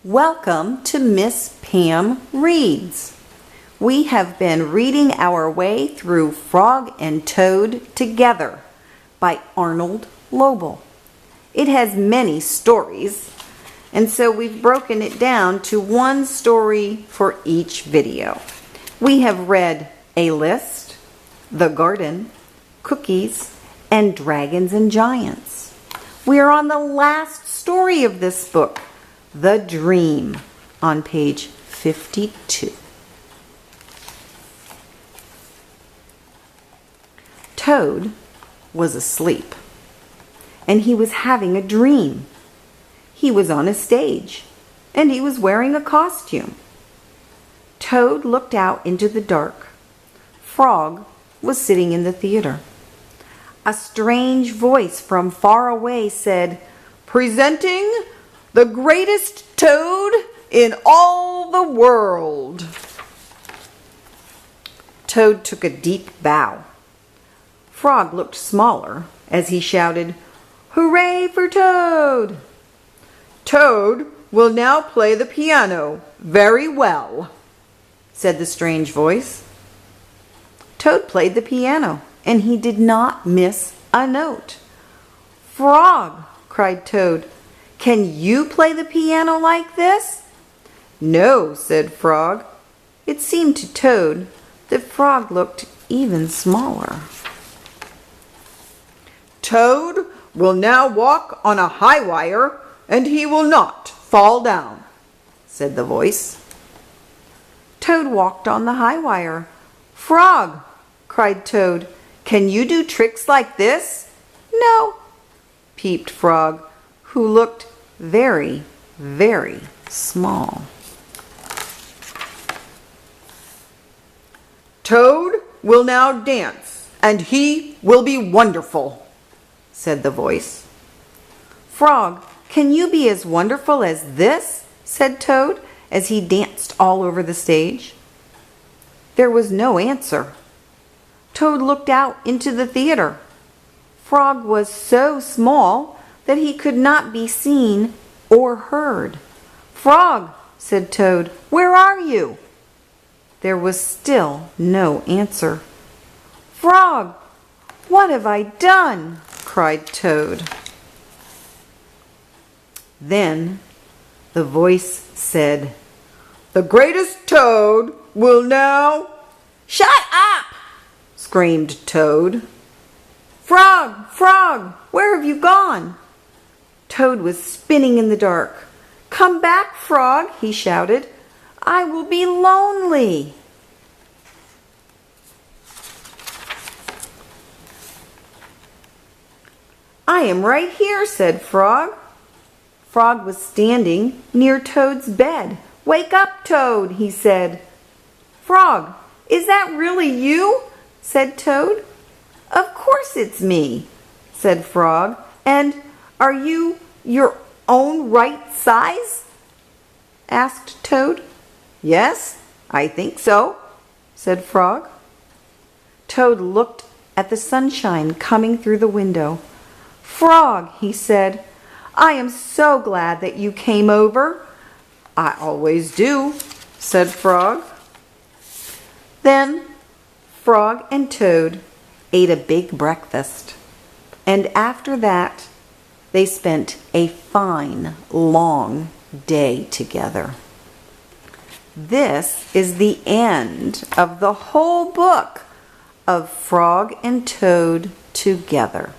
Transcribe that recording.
Welcome to Miss Pam Reads. We have been reading our way through Frog and Toad Together by Arnold Lobel. It has many stories, and so we've broken it down to one story for each video. We have read A List, The Garden, Cookies, and Dragons and Giants. We are on the last story of this book, The Dream, on page 52. Toad was asleep, and he was having a dream. He was on a stage, and he was wearing a costume. Toad looked out into the dark. Frog was sitting in the theater. A strange voice from far away said, "Presenting the greatest toad in all the world." Toad took a deep bow. Frog looked smaller as he shouted, "Hooray for Toad!" "Toad will now play the piano very well," said the strange voice. Toad played the piano, and he did not miss a note. "Frog," cried Toad, "can you play the piano like this?" "No," said Frog. It seemed to Toad that Frog looked even smaller. "Toad will now walk on a high wire, and he will not fall down," said the voice. Toad walked on the high wire. "Frog," cried Toad, "can you do tricks like this?" "No," peeped Frog, who looked very, very small. "Toad will now dance, and he will be wonderful," said the voice. "Frog, can you be as wonderful as this?" said Toad as he danced all over the stage. There was no answer. Toad looked out into the theater. Frog was so small that he could not be seen or heard. "Frog," said Toad, "where are you?" There was still no answer. "Frog, what have I done?" cried Toad. Then the voice said, "The greatest toad will now—" "Shut up!" screamed Toad. "Frog, Frog, where have you gone?" Toad was spinning in the dark. "Come back, Frog," he shouted. "I will be lonely." "I am right here," said Frog. Frog was standing near Toad's bed. "Wake up, Toad," he said. "Frog, is that really you?" said Toad. "Of course it's me," said Frog. "And are you your own right size?" asked Toad. "Yes, I think so," said Frog. Toad looked at the sunshine coming through the window. "Frog," he said, "I am so glad that you came over." "I always do," said Frog. Then Frog and Toad ate a big breakfast, and after that they spent a fine, long day together. This is the end of the whole book of Frog and Toad Together.